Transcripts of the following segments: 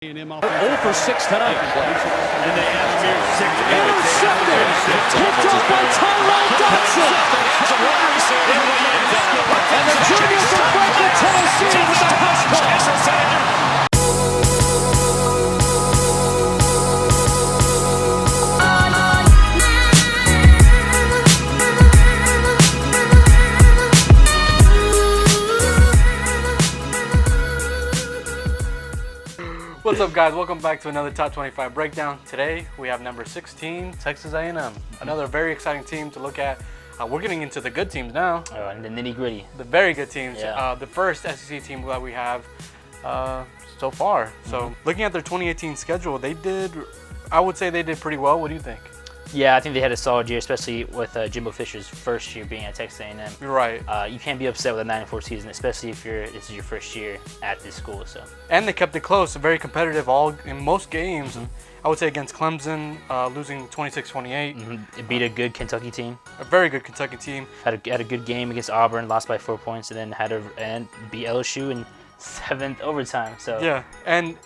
A&M offense. 0 for 6 tonight. And they add a mere 6 Intercepted! Picked up by Tyrone Dodson! And the junior from Franklin, Tennessee with the house call. What's up, guys? Welcome back to another Top 25 Breakdown. Today, we have number 16, Texas A&M. Another very exciting team to look at. We're getting into the good teams now. And the nitty-gritty. The very good teams. Yeah. The first SEC team that we have so far. So, looking at their 2018 schedule, I would say they did pretty well. What do you think? Yeah, I think they had a solid year, especially with Jimbo Fisher's first year being at Texas A&M. You're right. You can't be upset with a 9-4 season, especially if this is your first year at this school. So. And they kept it close, very competitive in most games. I would say against Clemson, losing 26-28. It beat a good Kentucky team. A very good Kentucky team. Had a good game against Auburn, lost by 4 points, and then beat LSU in 7th overtime. So. Yeah, and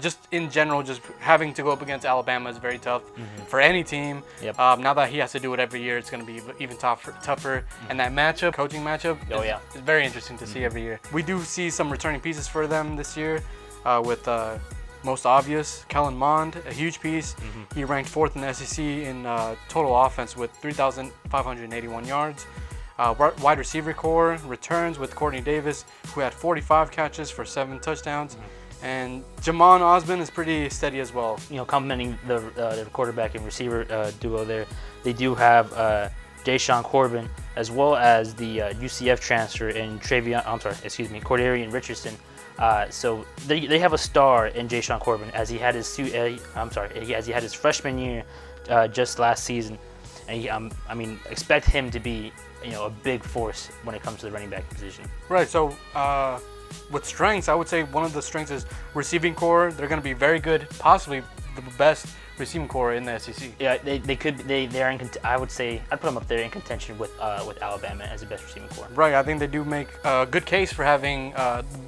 just in general, just having to go up against Alabama is very tough for any team. Yep. Now that he has to do it every year, it's going to be even tougher. And that coaching matchup, is very interesting to see every year. We do see some returning pieces for them this year with most obvious, Kellen Mond, a huge piece. He ranked 4th in the SEC in total offense with 3,581 yards. Wide receiver core returns with Courtney Davis, who had 45 catches for 7 touchdowns. And Jamon Osmond is pretty steady as well. You know, complimenting the quarterback and receiver duo there. They do have Deshaun Corbin, as well as the UCF transfer in Cordarian Richardson. So they have a star in Deshaun Corbin, as he had his freshman year just last season. And expect him to be, a big force when it comes to the running back position. Right. So. With strengths, I would say one of the strengths is receiving core. They're going to be very good, possibly the best receiving core in the SEC. Yeah, they are I would say I'd put them up there in contention with Alabama as the best receiving core. Right, I think they do make a good case for having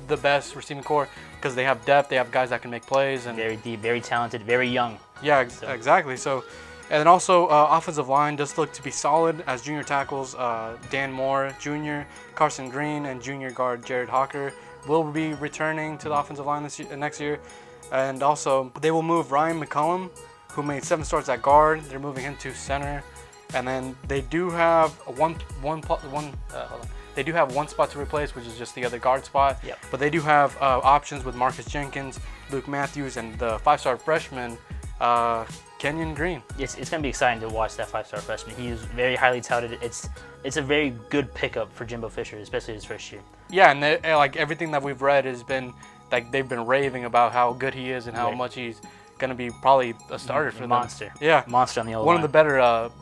the best receiving core because they have depth. They have guys that can make plays and very deep, very talented, very young. Yeah, exactly. So. And then also, offensive line does look to be solid as junior tackles Dan Moore Jr., Carson Green, and junior guard Jared Hawker will be returning to the offensive line next year. And also, they will move Ryan McCullum, who made 7 starts at guard. They're moving him to center. And then they do have one spot to replace, which is just the other guard spot. Yep. But they do have options with Marcus Jenkins, Luke Matthews, and the 5-star freshman, Kenyon Green. It's going to be exciting to watch that 5-star freshman. He is very highly touted. It's a very good pickup for Jimbo Fisher, especially his first year. Yeah, and everything that we've read has been they've been raving about how good he is and how much he's going to be probably a starter for them. Monster. Yeah, monster on the O-line. One of the better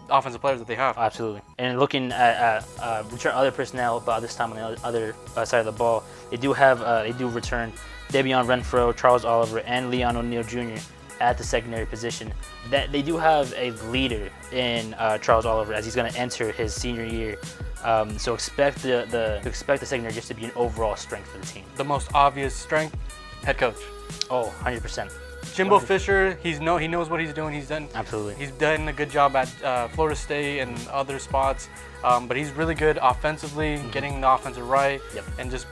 offensive players that they have. Absolutely. And looking at return other personnel, but this time on the other side of the ball, they do return Debian Renfro, Charles Oliver, and Leon O'Neal Jr. at the secondary position. That they do have a leader in Charles Oliver as he's going to enter his senior year. So expect the secondary just to be an overall strength for the team. The most obvious strength, head coach. Oh, 100%. Jimbo Fisher, he knows what he's doing. He's done a good job at Florida State and other spots. But he's really good offensively, getting the offensive right, and just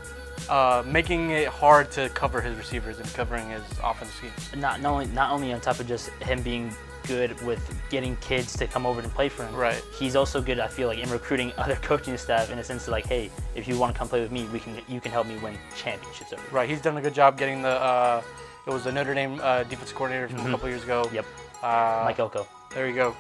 making it hard to cover his receivers and covering his offensive scheme. Not only on top of just him being good with getting kids to come over and play for him. Right. He's also good, I feel like, in recruiting other coaching staff in a sense of like, hey, if you want to come play with me, you can help me win championships over. Right. He's done a good job getting the Notre Dame defensive coordinator from a couple years ago. Yep. Mike Elko. There you go.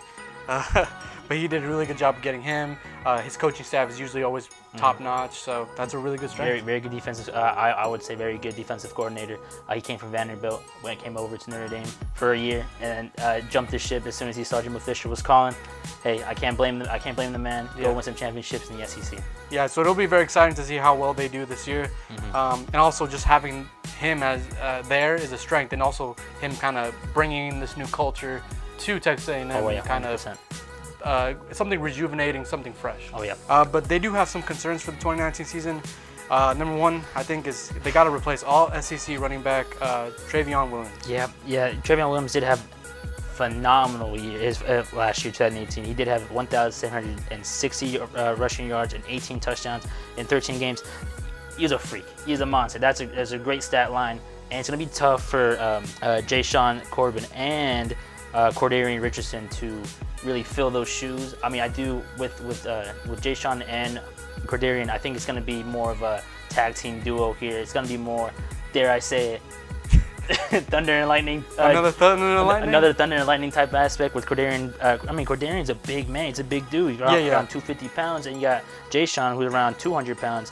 But he did a really good job getting him. His coaching staff is usually always top notch, so that's a really good strength. Very, very good defensive. I would say very good defensive coordinator. He came from Vanderbilt when it came over to Notre Dame for a year, and jumped the ship as soon as he saw Jimbo Fisher was calling. Hey, I can't blame the man. Go win some championships in the SEC. Yeah, so it'll be very exciting to see how well they do this year, and also just having him as there is a strength, and also him kind of bringing this new culture to Texas A&M. Oh yeah, kind 100%. of. Something rejuvenating, something fresh. Oh yeah. But they do have some concerns for the 2019 season. Number one, I think, is they got to replace all SEC running back Travion Williams. Yeah. Trevion Williams did have phenomenal year last year, 2018. He did have 1,760 rushing yards and 18 touchdowns in 13 games. He's a freak. He's a monster. That's a great stat line, and it's gonna be tough for Jay-Sean Corbin and Cordarian Richardson to really fill those shoes. I mean, I do with Jay-Sean and Cordarian. I think it's gonna be more of a tag team duo here. It's gonna be more, dare I say it, Thunder and Lightning. Another Thunder and Lightning? Another Thunder and Lightning type aspect with Cordarian. Cordarian's a big man. He's a big dude. He's around 250 pounds. And you got Jay-Sean, who's around 200 pounds.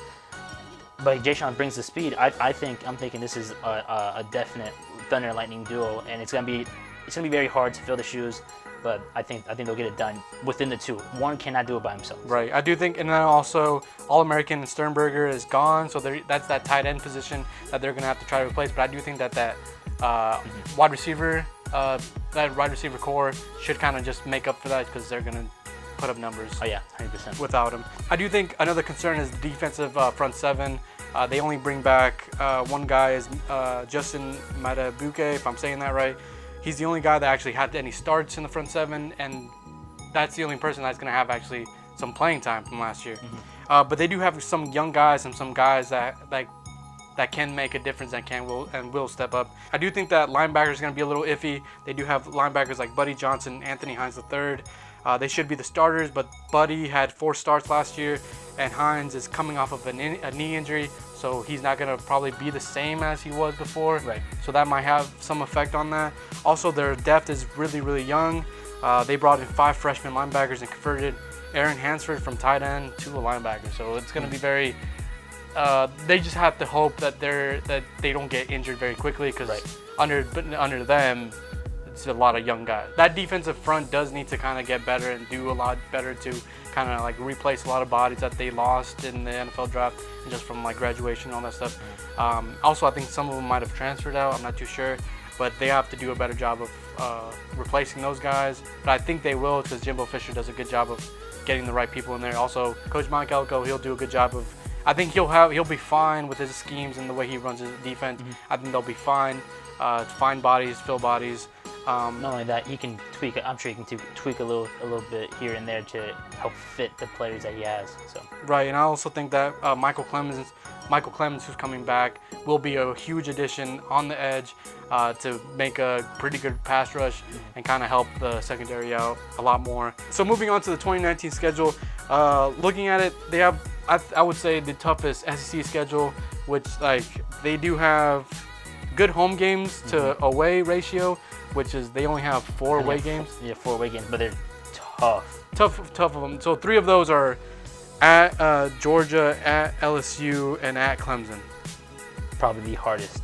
But Jay-Sean brings the speed. I'm thinking this is a definite Thunder and Lightning duo. And it's gonna be very hard to fill the shoes. But I think they'll get it done within the two. One cannot do it by himself. Right. I do think, and then also All-American Sternberger is gone, so that's that tight end position that they're gonna have to try to replace. But I do think that wide receiver core should kind of just make up for that because they're gonna put up numbers. Oh yeah, 100%. Without him, I do think another concern is the defensive front seven. They only bring back one guy is Justin Matabuke, if I'm saying that right. He's the only guy that actually had any starts in the front seven, and that's the only person that's going to have actually some playing time from last year. Mm-hmm. But they do have some young guys and some guys that can make a difference and will step up. I do think that linebacker is going to be a little iffy. They do have linebackers like Buddy Johnson, Anthony Hines III. They should be the starters, but Buddy had 4 starts last year, and Hines is coming off of a knee injury, so he's not going to probably be the same as he was before. Right. So that might have some effect on that. Also, their depth is really, really young. They brought in 5 freshman linebackers and converted Aaron Hansford from tight end to a linebacker. So it's going to be very. They just have to hope that they don't get injured very quickly because under them, it's a lot of young guys. That defensive front does need to kind of get better and do a lot better to kind of like replace a lot of bodies that they lost in the NFL draft and just from like graduation and all that stuff. Also, I think some of them might have transferred out. I'm not too sure, but they have to do a better job of replacing those guys. But I think they will because Jimbo Fisher does a good job of getting the right people in there. Also, Coach Mike Elko, he'll do a good job of. I think he'll be fine with his schemes and the way he runs his defense. Mm-hmm. I think they'll be fine. Find bodies, fill bodies. Not only that, he can tweak. I'm sure he can tweak a little bit here and there to help fit the players that he has. So. Right, and I also think that Michael Clemens, who's coming back, will be a huge addition on the edge to make a pretty good pass rush and kind of help the secondary out a lot more. So moving on to the 2019 schedule, looking at it, they have I would say the toughest SEC schedule, which like they do have good home games to away ratio, which is they only have 4 away games. Yeah, 4 away games, but they're tough. Tough of them. So 3 of those are at Georgia, at LSU, and at Clemson. Probably the hardest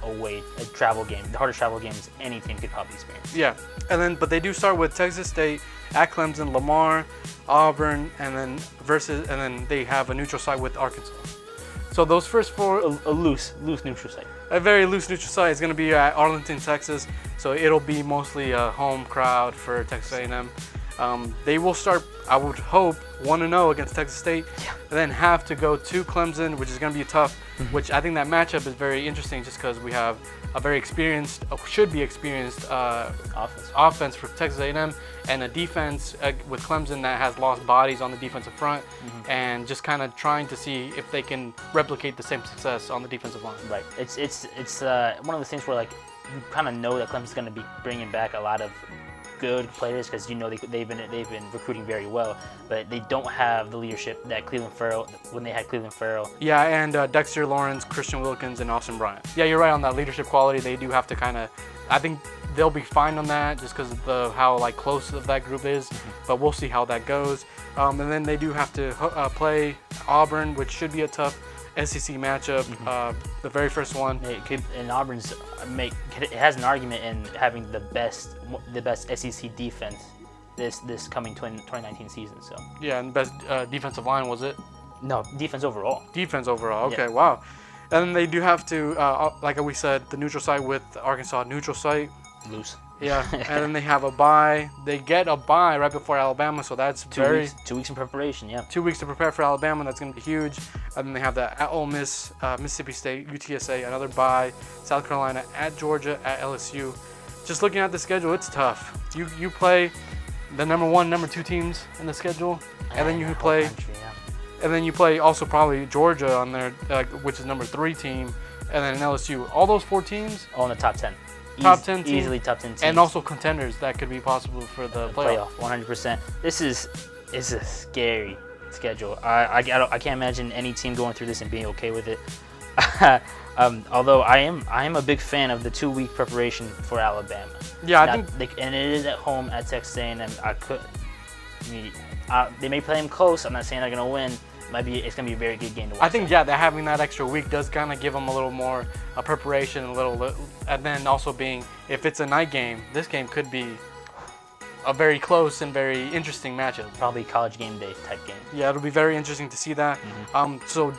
away travel game. The hardest travel games any team could probably experience. Yeah, but they do start with Texas State, at Clemson, Lamar, Auburn, and then they have a neutral site with Arkansas. So those first 4, a loose neutral site. A very loose neutral site is going to be at Arlington, Texas. So it'll be mostly a home crowd for Texas A&M. They will start, I would hope, 1-0 against Texas State, and then have to go to Clemson, which is going to be tough. Which I think that matchup is very interesting, just because we have a very experienced, should be experienced offense for Texas A&M, and a defense with Clemson that has lost bodies on the defensive front, and just kind of trying to see if they can replicate the same success on the defensive line. Right. It's one of the things where like you kind of know that Clemson's going to be bringing back a lot of good players because you know they've been recruiting very well, but they don't have the leadership that Cleveland Farrell when they had Cleveland Farrell. Yeah, and Dexter Lawrence, Christian Wilkins, and Austin Bryant. Yeah, you're right on that leadership quality. They do have to kind of. I think they'll be fine on that just because of how like close of that group is, but we'll see how that goes. And then they do have to play Auburn, which should be a tough SEC matchup, the very first one. And Auburn's it has an argument in having the best SEC defense this coming 2019 season. So yeah, and best defensive line, was it? No, defense overall. Defense overall. Okay, yeah. Wow. And then they do have to, like we said, the neutral site with Arkansas neutral site. Loose. Yeah, and then they have a bye. They get a bye right before Alabama, so that's 2 weeks in preparation. Yeah. 2 weeks to prepare for Alabama. That's going to be huge. And then they have the at Ole Miss, Mississippi State, UTSA, another bye. South Carolina, at Georgia, at LSU. Just looking at the schedule, it's tough. You play the number 1, number 2 teams in the schedule, and then you play, and then you play also probably Georgia on there, which is number 3 team, and then LSU. All those 4 teams, all in the top 10. Top 10 teams, easily top 10 teams, and also contenders that could be possible for the playoff. 100%. This is a scary schedule. I can't imagine any team going through this and being okay with it. Although I am a big fan of the 2-week preparation for Alabama. Yeah, I think, and it is at home at Texas A&M. They may play them close. I'm not saying they're gonna win. It's gonna be a very good game to watch. I think that having that extra week does kind of give them a little more preparation, and then also being, if it's a night game, this game could be a very close and very interesting matchup. Probably college game day type game. Yeah, it'll be very interesting to see that. So,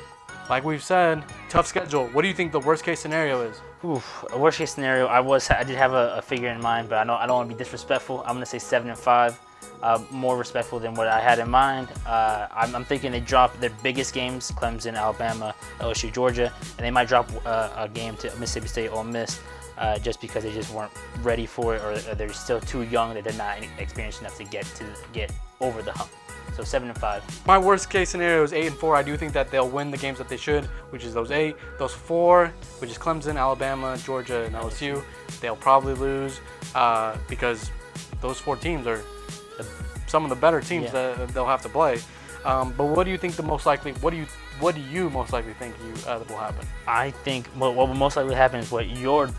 like we've said, tough schedule. What do you think the worst case scenario is? Oof, a worst case scenario. I did have a figure in mind, but I don't want to be disrespectful. I'm gonna say 7-5. More respectful than what I had in mind. I'm thinking they drop their biggest games: Clemson, Alabama, LSU, Georgia, and they might drop a game to Mississippi State, Ole Miss, just because they just weren't ready for it, or they're still too young that they're not experienced enough to get over the hump. So 7-5. My worst case scenario is 8-4. I do think that they'll win the games that they should, which is those 8. Those 4, which is Clemson, Alabama, Georgia, and LSU, they'll probably lose because those 4 teams are some of the better teams that they'll have to play. But what do you think the most likely? What do you most likely think will happen? I think what will most likely happen is what your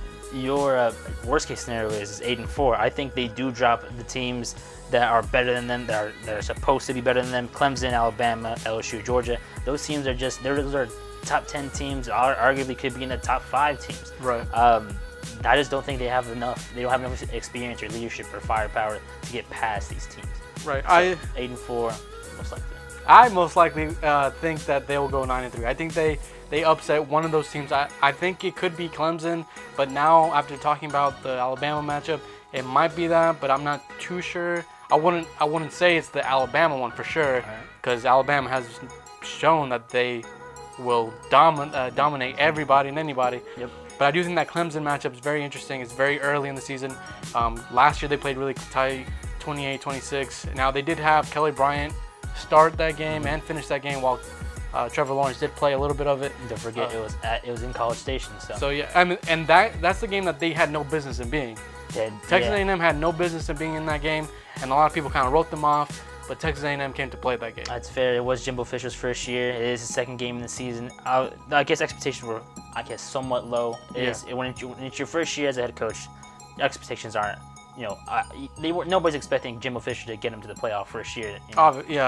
worst case scenario is 8-4. I think they do drop the teams that are better than them, that are supposed to be better than them. Clemson, Alabama, LSU, Georgia. Those teams are those are top 10 teams. Arguably could be in the top 5 teams. Right. I just don't think they have enough. They don't have enough experience or leadership or firepower to get past these teams. Right. So 8-4, most likely. I most likely think that they will go 9-3. I think they upset one of those teams. I think it could be Clemson, but now after talking about the Alabama matchup, it might be that, but I'm not too sure. I wouldn't say it's the Alabama one for sure, because Alabama has shown that they will dominate everybody and anybody. Yep. But I do think that Clemson matchup is very interesting. It's very early in the season. Last year they played really tight, 28-26. Now they did have Kelly Bryant start that game and finish that game, while Trevor Lawrence did play a little bit of it. Don't forget it was in College Station. So yeah, I mean, and that's the game that they had no business in being. Texas A&M had no business in being in that game, and a lot of people kind of wrote them off. But Texas A&M came to play that game. That's fair. It was Jimbo Fisher's first year. It is his second game in the season. I guess expectations were, somewhat low. When it's your first year as a head coach, expectations aren't. Nobody's expecting Jimbo Fisher to get him to the playoff first year. Obviously.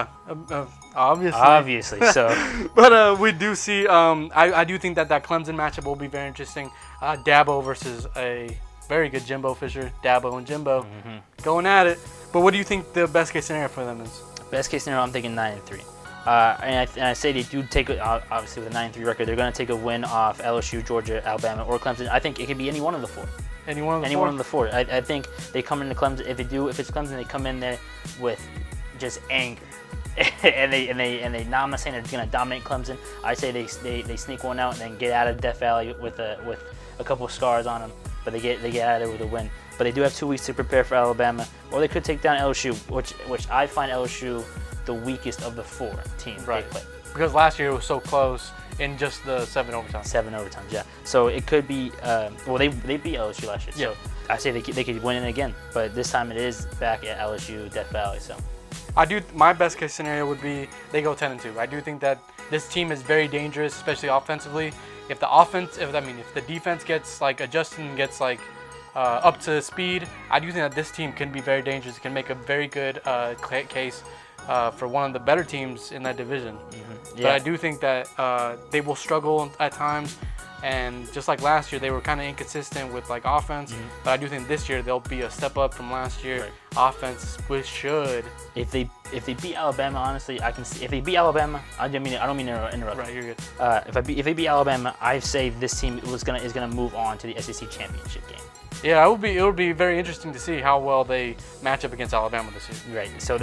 Obviously, so. But we do see. I do think that Clemson matchup will be very interesting. Dabo versus a very good Jimbo Fisher. Dabo and Jimbo going at it. But what do you think the best case scenario for them is? Best case scenario, I'm thinking 9-3. And I say they do take it, obviously with a 9-3 record, they're going to take a win off LSU, Georgia, Alabama, or Clemson. I think it could be any one of the 4. Any one of the 4. I think they come into Clemson. If it's Clemson, they come in there with just anger, and they. Now I'm not saying they're going to dominate Clemson. I say they sneak one out and then get out of Death Valley with a couple of scars on them. But they get out of there with a win. But they do have 2 weeks to prepare for Alabama, or they could take down LSU, which I find LSU the weakest of the 4 teams they play. Because last year it was so close in just the 7 overtimes. 7 overtimes, yeah. So it could be. They beat LSU last year. So I say they could win it again, but this time it is back at LSU Death Valley. So my best case scenario would be they go 10-2. I do think that this team is very dangerous, especially offensively. If the defense gets adjusted and gets up to speed, I do think that this team can be very dangerous. It can make a very good case for one of the better teams in that division. But I do think that they will struggle at times, and just like last year, they were kind of inconsistent with offense. But I do think this year they'll be a step up from last year. Offense, which should. If they beat Alabama, honestly, I can see. If they beat Alabama, I don't mean to interrupt. Right, you're good. If they beat Alabama, I say this team is gonna move on to the SEC championship game. Yeah, it would be very interesting to see how well they match up against Alabama this year. Right. So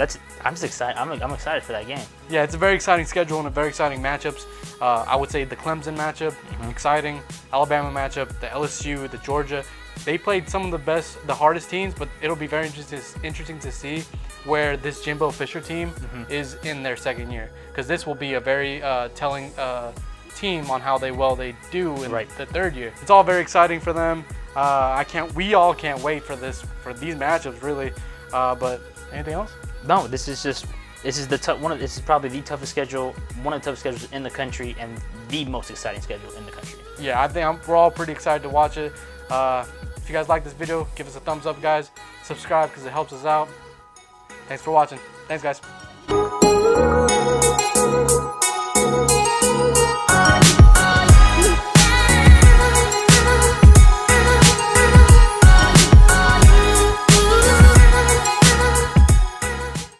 I'm just excited. I'm excited for that game. Yeah, it's a very exciting schedule and a very exciting matchups. I would say the Clemson matchup, exciting. Alabama matchup, the LSU, the Georgia. They played some of the hardest teams, but it'll be very interesting to see where this Jimbo Fisher team is in their second year, because this will be a very telling team on how they do in the third year. It's all very exciting for them. We all can't wait for these matchups really. But anything else? No, this is probably the toughest schedule, one of the toughest schedules in the country, and the most exciting schedule in the country. Yeah, I think we're all pretty excited to watch it. If you guys like this video, give us a thumbs up, guys. Subscribe because it helps us out. Thanks for watching. Thanks, guys.